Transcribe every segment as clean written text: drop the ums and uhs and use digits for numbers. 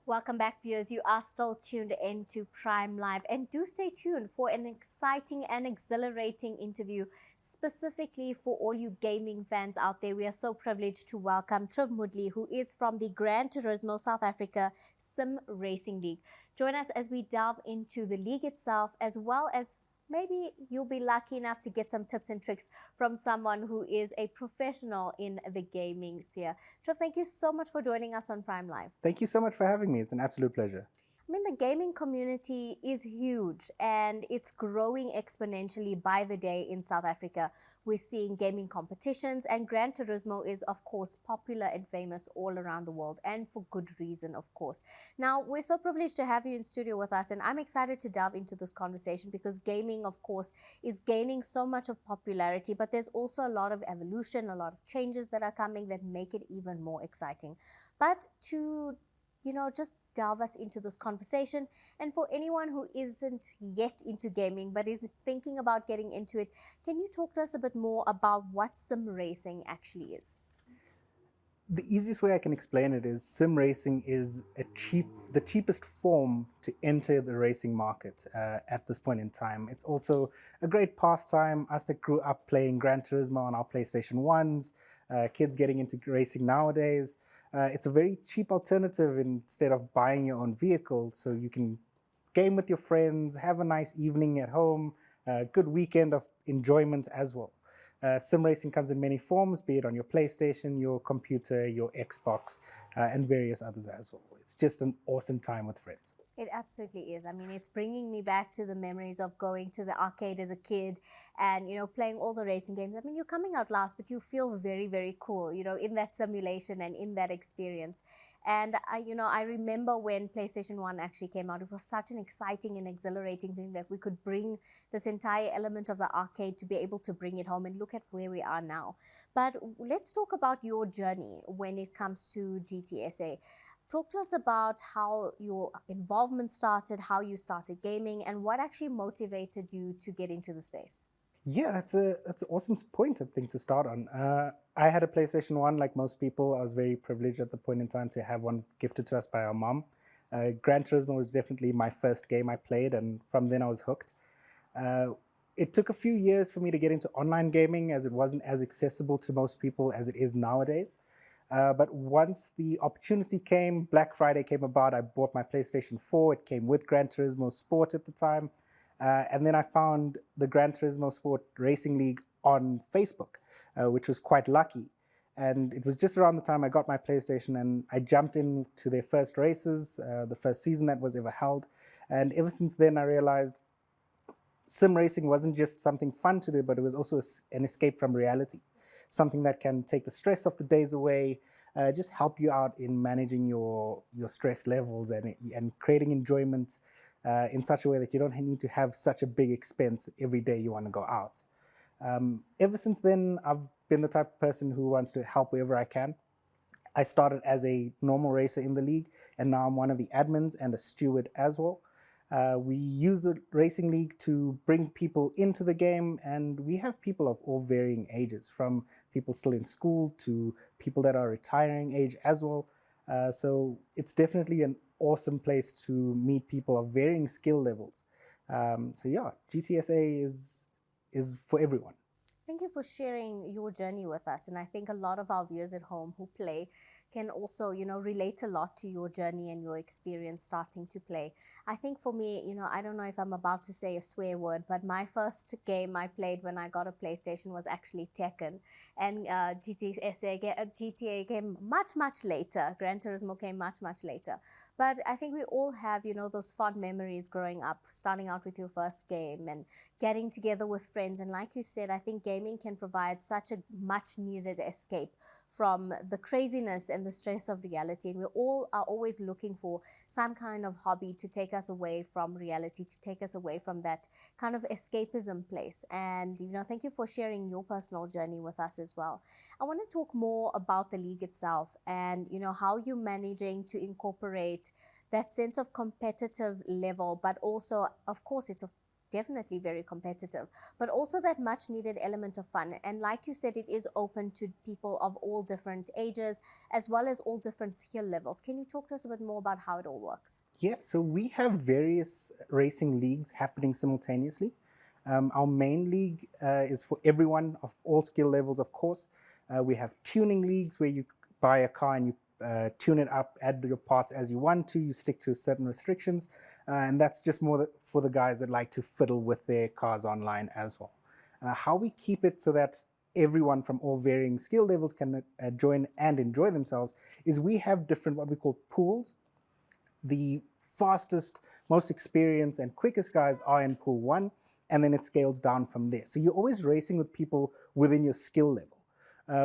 Welcome back, viewers. You are still tuned into Prime Live, and do stay tuned for an exciting and exhilarating interview specifically for all you gaming fans out there. We are so privileged to welcome Triv Moodley, who is from the Gran Turismo South Africa Sim Racing League. Join us as we delve into the league itself, as well as maybe you'll be lucky enough to get some tips and tricks from someone who is a professional in the gaming sphere. Triv, thank you so much for joining us on Prime Live. Thank you so much for having me. It's an absolute pleasure. I mean, the gaming community is huge and it's growing exponentially by the day in South Africa. We're seeing gaming competitions, and Gran Turismo is, of course, popular and famous all around the world, and for good reason, of course. Now, we're so privileged to have you in studio with us, and I'm excited to delve into this conversation because gaming, of course, is gaining so much of popularity, but there's also a lot of evolution, a lot of changes that are coming that make it even more exciting. But to just delve us into this conversation. And for anyone who isn't yet into gaming but is thinking about getting into it, can you talk to us a bit more about what sim racing actually is? The easiest way I can explain it is sim racing is the cheapest form to enter the racing market at this point in time. It's also a great pastime. Us that grew up playing Gran Turismo on our PlayStation 1s, kids getting into racing nowadays. It's a very cheap alternative instead of buying your own vehicle, so you can game with your friends, have a nice evening at home, a good weekend of enjoyment as well. Sim racing comes in many forms, be it on your PlayStation, your computer, your Xbox, and various others as well. It's just an awesome time with friends. It absolutely is. I mean, it's bringing me back to the memories of going to the arcade as a kid and, playing all the racing games. I mean, you're coming out last, but you feel very, very cool, in that simulation and in that experience. And, I remember when PlayStation 1 actually came out, it was such an exciting and exhilarating thing that we could bring this entire element of the arcade to be able to bring it home, and look at where we are now. But let's talk about your journey when it comes to GTSA. Talk to us about how your involvement started, how you started gaming, and what actually motivated you to get into the space. Yeah, that's an awesome point, I think, to start on. I had a PlayStation 1 like most people. I was very privileged at the point in time to have one gifted to us by our mom. Gran Turismo was definitely my first game I played, and from then I was hooked. It took a few years for me to get into online gaming, as it wasn't as accessible to most people as it is nowadays. But once the opportunity came, Black Friday came about, I bought my PlayStation 4. It came with Gran Turismo Sport at the time. And then I found the Gran Turismo Sport Racing League on Facebook, which was quite lucky. And it was just around the time I got my PlayStation, and I jumped into their first races, the first season that was ever held. And ever since then, I realized sim racing wasn't just something fun to do, but it was also an escape from reality. Something that can take the stress of the days away, just help you out in managing your stress levels and creating enjoyment in such a way that you don't need to have such a big expense every day you want to go out. Ever since then, I've been the type of person who wants to help wherever I can. I started as a normal racer in the league, and now I'm one of the admins and a steward as well. We use the racing league to bring people into the game, and we have people of all varying ages, from people still in school to people that are retiring age as well. So it's definitely an awesome place to meet people of varying skill levels. So yeah, GTSA is for everyone. Thank you for sharing your journey with us. And I think a lot of our viewers at home who play can also, relate a lot to your journey and your experience starting to play. I think for me, I don't know if I'm about to say a swear word, but my first game I played when I got a PlayStation was actually Tekken. And GTA came much, much later. Gran Turismo came much, much later. But I think we all have, those fond memories growing up, starting out with your first game and getting together with friends. And like you said, I think gaming can provide such a much needed escape from the craziness and the stress of reality. And we all are always looking for some kind of hobby to take us away from reality, to take us away from that kind of escapism place. And, thank you for sharing your personal journey with us as well. I want to talk more about the league itself and, how you're managing to incorporate that sense of competitive level, but also, of course, it's a definitely very competitive, but also that much needed element of fun. And like you said, it is open to people of all different ages as well as all different skill levels. Can you talk to us a bit more about how it all works? Yeah, so we have various racing leagues happening simultaneously. Our main league is for everyone of all skill levels, of course. We have tuning leagues where you buy a car and you tune it up, add your parts as you want to, you stick to certain restrictions, and that's just more for the guys that like to fiddle with their cars online as well. How we keep it so that everyone from all varying skill levels can join and enjoy themselves is we have different what we call pools. The fastest, most experienced and quickest guys are in pool 1, and then it scales down from there. So you're always racing with people within your skill level.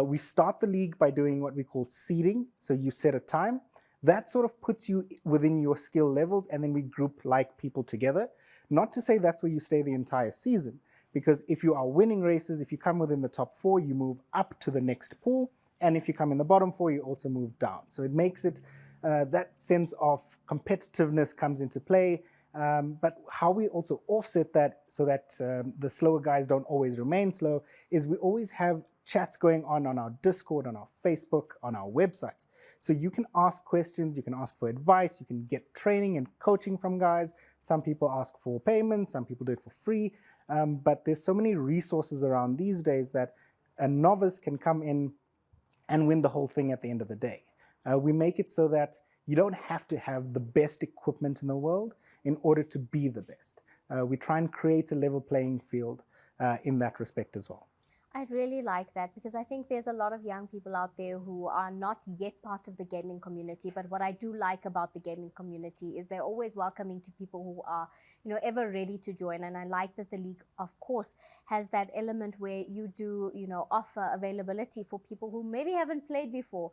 We start the league by doing what we call seeding. So you set a time. That sort of puts you within your skill levels, and then we group like people together. Not to say that's where you stay the entire season, because if you are winning races, if you come within the top 4, you move up to the next pool, and if you come in the bottom 4, you also move down. So it makes it that sense of competitiveness comes into play, but how we also offset that so that the slower guys don't always remain slow is we always have chats going on our Discord, on our Facebook, on our website. So you can ask questions, you can ask for advice, you can get training and coaching from guys. Some people ask for payments, some people do it for free, but there's so many resources around these days that a novice can come in and win the whole thing at the end of the day. We make it so that you don't have to have the best equipment in the world in order to be the best. We try and create a level playing field in that respect as well. I really like that because I think there's a lot of young people out there who are not yet part of the gaming community. But what I do like about the gaming community is they're always welcoming to people who are, ever ready to join. And I like that the league, of course, has that element where you do, offer availability for people who maybe haven't played before.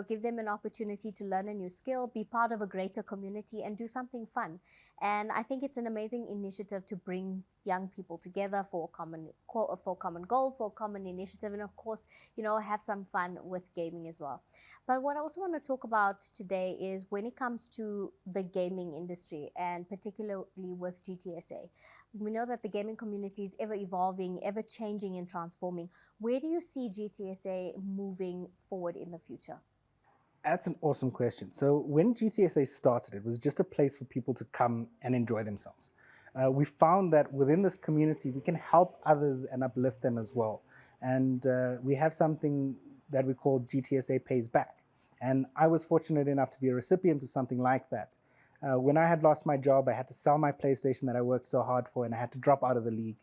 Give them an opportunity to learn a new skill, be part of a greater community, and do something fun. And I think it's an amazing initiative to bring young people together for a common goal, for a common initiative, and of course, have some fun with gaming as well. But what I also want to talk about today is when it comes to the gaming industry, and particularly with GTSA. We know that the gaming community is ever evolving, ever changing and transforming. Where do you see GTSA moving forward in the future? That's an awesome question. So when GTSA started, it was just a place for people to come and enjoy themselves. We found that within this community, we can help others and uplift them as well. And we have something that we call GTSA Pays Back. And I was fortunate enough to be a recipient of something like that. When I had lost my job, I had to sell my PlayStation that I worked so hard for, and I had to drop out of the league.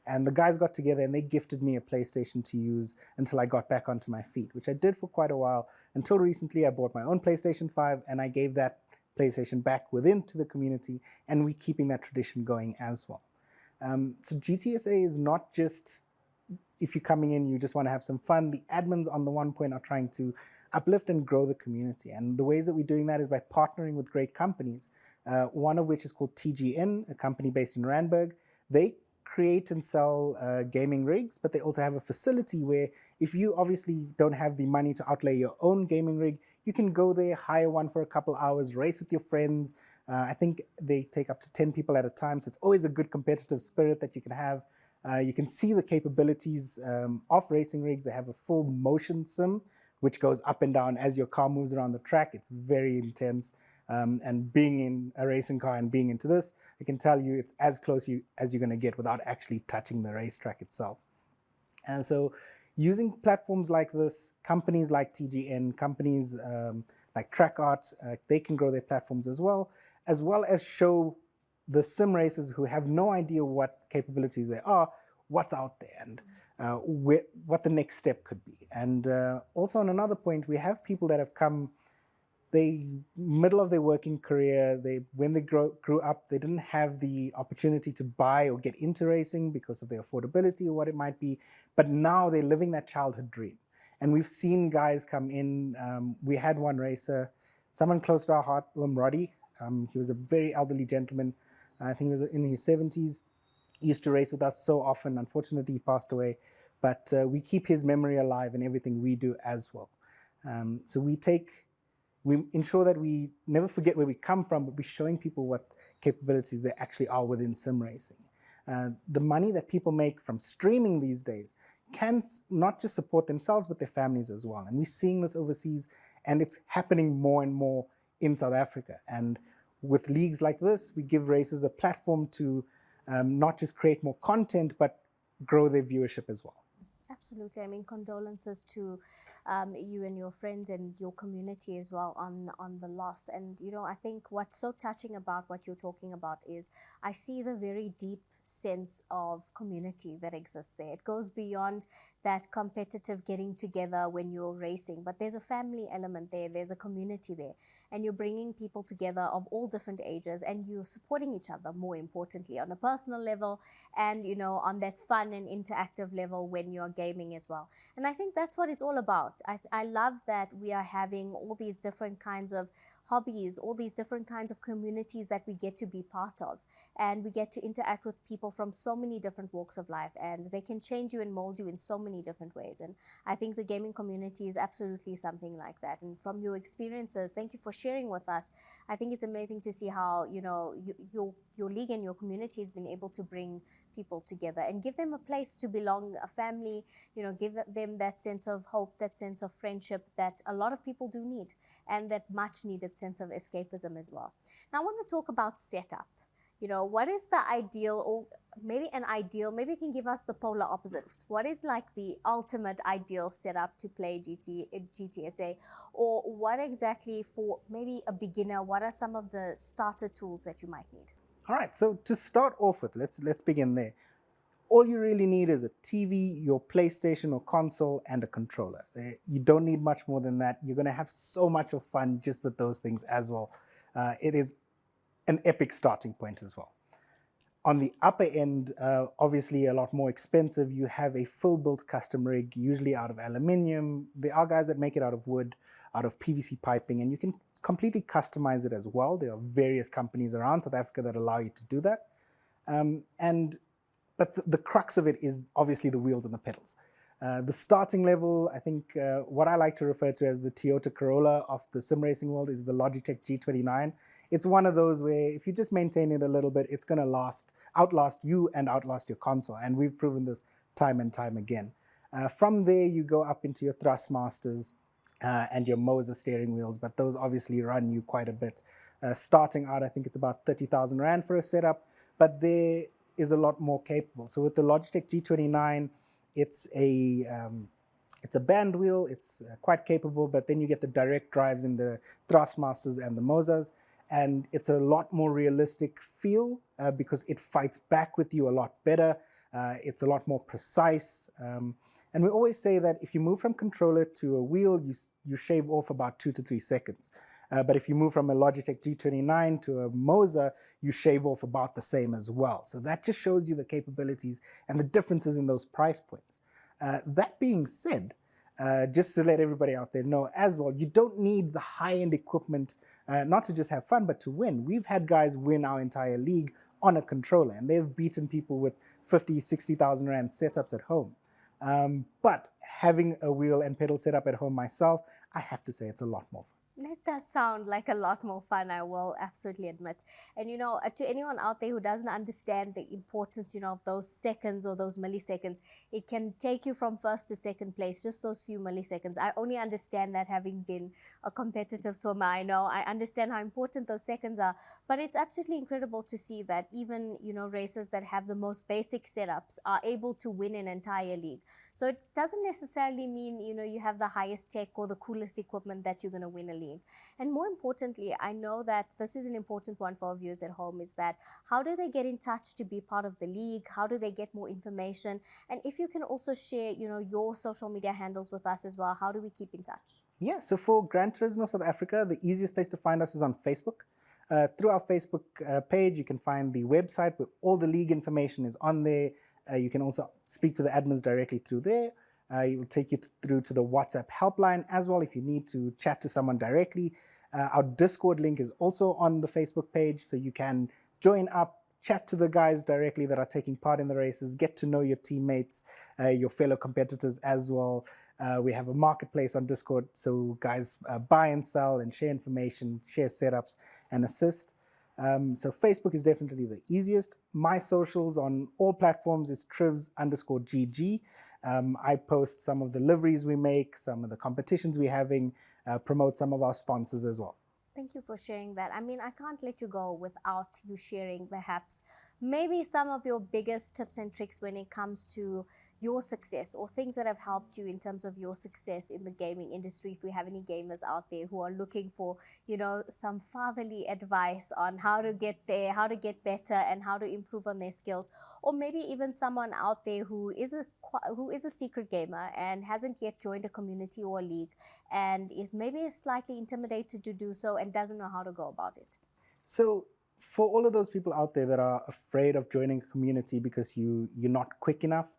And the guys got together and they gifted me a PlayStation to use until I got back onto my feet, which I did for quite a while. Until recently, I bought my own PlayStation 5 and I gave that PlayStation back to the community, and we're keeping that tradition going as well. So GTSA is not just if you're coming in, you just want to have some fun. The admins on the one point are trying to uplift and grow the community. And the ways that we're doing that is by partnering with great companies, one of which is called TGN, a company based in Randburg. They create and sell gaming rigs, but they also have a facility where if you obviously don't have the money to outlay your own gaming rig, you can go there, hire one for a couple hours, race with your friends. I think they take up to 10 people at a time, so it's always a good competitive spirit that you can have. You can see the capabilities of racing rigs. They have a full motion sim, which goes up and down as your car moves around the track. It's very intense. And being in a racing car and being into this, I can tell you it's as close as you're going to get without actually touching the racetrack itself. And so using platforms like this, companies like TGN, companies like TrackArt, they can grow their platforms as well as show the sim racers who have no idea what capabilities there are, what's out there and what the next step could be. And also on another point, we have people that have come, middle of their working career, when they grew up, they didn't have the opportunity to buy or get into racing because of their affordability or what it might be, but now they're living that childhood dream. And we've seen guys come in. We had one racer, someone close to our heart, Roddy. He was a very elderly gentleman. I think he was in his 70s. He used to race with us so often. Unfortunately, he passed away. But we keep his memory alive in everything we do as well. So we ensure that we never forget where we come from, but we're showing people what capabilities there actually are within sim racing. The money that people make from streaming these days can not just support themselves, but their families as well. And we're seeing this overseas, and it's happening more and more in South Africa. And with leagues like this, we give racers a platform to not just create more content, but grow their viewership as well. Absolutely. I mean, condolences to you and your friends and your community as well on the loss. And, you know, I think what's so touching about what you're talking about is I see the very deep sense of community that exists there. It goes beyond that competitive getting together when you're racing, but there's a family element there, there's a community there, and you're bringing people together of all different ages, and you're supporting each other, more importantly, on a personal level, and, you know, on that fun and interactive level when you're gaming as well. And I think that's what it's all about. I love that we are having all these different kinds of hobbies, all these different kinds of communities that we get to be part of, and we get to interact with people from so many different walks of life, and they can change you and mold you in so many different ways. And I think the gaming community is absolutely something like that. And from your experiences, thank you for sharing with us. I think it's amazing to see how, you know, your league and your community has been able to bring people together and give them a place to belong, a family, you know, give them that sense of hope, that sense of friendship that a lot of people do need, and that much needed sense of escapism as well. Now I want to talk about setup. You know, what is the ideal, or maybe you can give us the polar opposite. What is like the ultimate ideal setup to play GTSA, or what exactly for maybe a beginner, what are some of the starter tools that you might need? All right, so to start off with, let's begin there. All you really need is a TV, your PlayStation or console, and a controller. You don't need much more than that. You're going to have so much of fun just with those things as well. It is an epic starting point as well. On the upper end, obviously a lot more expensive, you have a full-built custom rig, usually out of aluminium. There are guys that make it out of wood, out of PVC piping, and you can completely customize it as well. There are various companies around South Africa that allow you to do that. But the crux of it is obviously the wheels and the pedals. The starting level, I think what I like to refer to as the Toyota Corolla of the sim racing world, is the Logitech G29. It's one of those where if you just maintain it a little bit, it's going to outlast you and outlast your console. And we've proven this time and time again. From there, you go up into your Thrustmasters and your Moser steering wheels, but those obviously run you quite a bit. Starting out, I think it's about 30,000 Rand for a setup, but there is a lot more capable. So with the Logitech G29, it's a band wheel, it's quite capable, but then you get the direct drives in the Thrustmasters and the Mosers, and it's a lot more realistic feel because it fights back with you a lot better. It's a lot more precise. And we always say that if you move from controller to a wheel, you shave off about 2 to 3 seconds. But if you move from a Logitech G29 to a Moser, you shave off about the same as well. So that just shows you the capabilities and the differences in those price points. That being said, just to let everybody out there know as well, you don't need the high-end equipment, not to just have fun, but to win. We've had guys win our entire league on a controller, and they've beaten people with 50, 60,000 Rand setups at home. But having a wheel and pedal setup at home myself, I have to say it's a lot more fun. That does sound like a lot more fun, I will absolutely admit. And, you know, to anyone out there who doesn't understand the importance, you know, of those seconds or those milliseconds, it can take you from first to second place, just those few milliseconds. I only understand that having been a competitive swimmer. I understand how important those seconds are, but it's absolutely incredible to see that even, you know, racers that have the most basic setups are able to win an entire league. So it doesn't necessarily mean, you know, you have the highest tech or the coolest equipment that you're going to win a league. And more importantly, I know that this is an important one for our viewers at home, is that how do they get in touch to be part of the league? How do they get more information? And if you can also share, you know, your social media handles with us as well, how do we keep in touch? Yeah, so for Gran Turismo South Africa, the easiest place to find us is on Facebook. Through our Facebook page, you can find the website where all the league information is on there. You can also speak to the admins directly through there. It will take you through to the WhatsApp helpline as well if you need to chat to someone directly. Our Discord link is also on the Facebook page, so you can join up, chat to the guys directly that are taking part in the races, get to know your teammates, your fellow competitors as well. We have a marketplace on Discord, so guys buy and sell and share information, share setups, and assist. So Facebook is definitely the easiest. My socials on all platforms is Trivs_GG. I post some of the liveries we make, some of the competitions we're having, promote some of our sponsors as well. Thank you for sharing that. I mean, I can't let you go without you sharing perhaps maybe some of your biggest tips and tricks when it comes to your success, or things that have helped you in terms of your success in the gaming industry. If we have any gamers out there who are looking for, some fatherly advice on how to get there, how to get better, and how to improve on their skills, or maybe even someone out there who is a secret gamer and hasn't yet joined a community or a league, and is maybe slightly intimidated to do so and doesn't know how to go about it. So for all of those people out there that are afraid of joining a community because you're not quick enough,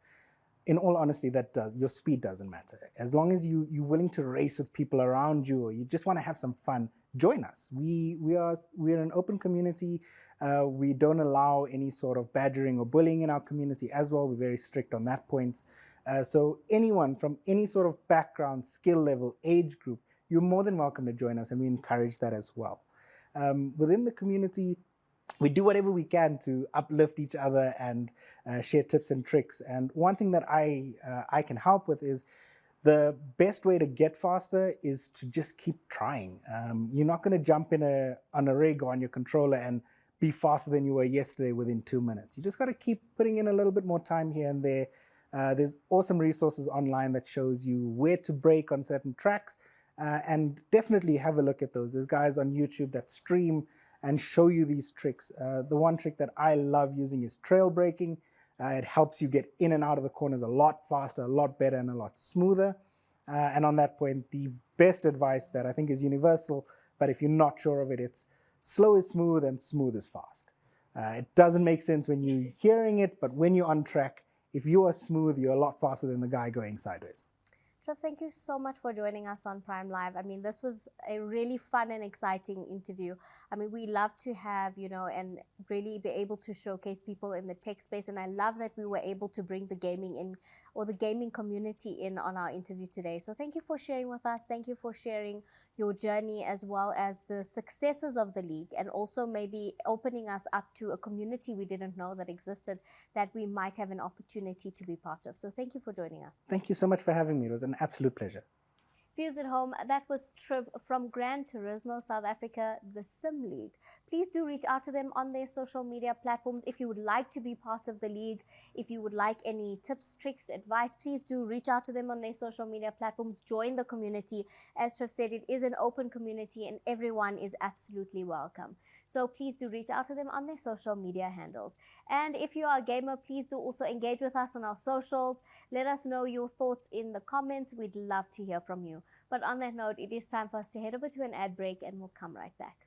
in all honesty, your speed doesn't matter. As long as you're willing to race with people around you, or you just want to have some fun, join us. We're an open community. We don't allow any sort of badgering or bullying in our community as well. We're very strict on that point. So anyone from any sort of background, skill level, age group, you're more than welcome to join us, and we encourage that as well. Within the community, we do whatever we can to uplift each other and share tips and tricks. And one thing that I can help with is the best way to get faster is to just keep trying. You're not going to jump on a rig or on your controller and be faster than you were yesterday within 2 minutes. You just got to keep putting in a little bit more time here and there. There's awesome resources online that shows you where to brake on certain tracks, and definitely have a look at those. There's guys on YouTube that stream and show you these tricks. The one trick that I love using is trail braking. It helps you get in and out of the corners a lot faster, a lot better, and a lot smoother. And on that point, the best advice that I think is universal, but if you're not sure of it, it's slow is smooth and smooth is fast. It doesn't make sense when you're hearing it, but when you're on track, if you are smooth, you're a lot faster than the guy going sideways. Triv, thank you so much for joining us on Prime Live. I mean, this was a really fun and exciting interview. I mean, we love to have, and really be able to showcase people in the tech space. And I love that we were able to bring the gaming in, or the gaming community in, on our interview today. So thank you for sharing with us. Thank you for sharing your journey, as well as the successes of the league, and also maybe opening us up to a community we didn't know that existed, that we might have an opportunity to be part of. So thank you for joining us. Thank you so much for having me. It was an absolute pleasure. Viewers at home, that was Triv from Gran Turismo South Africa, the Sim League. Please do reach out to them on their social media platforms if you would like to be part of the league. If you would like any tips, tricks, advice, please do reach out to them on their social media platforms. Join the community. As Triv said, it is an open community and everyone is absolutely welcome. So please do reach out to them on their social media handles. And if you are a gamer, please do also engage with us on our socials. Let us know your thoughts in the comments. We'd love to hear from you. But on that note, it is time for us to head over to an ad break, and we'll come right back.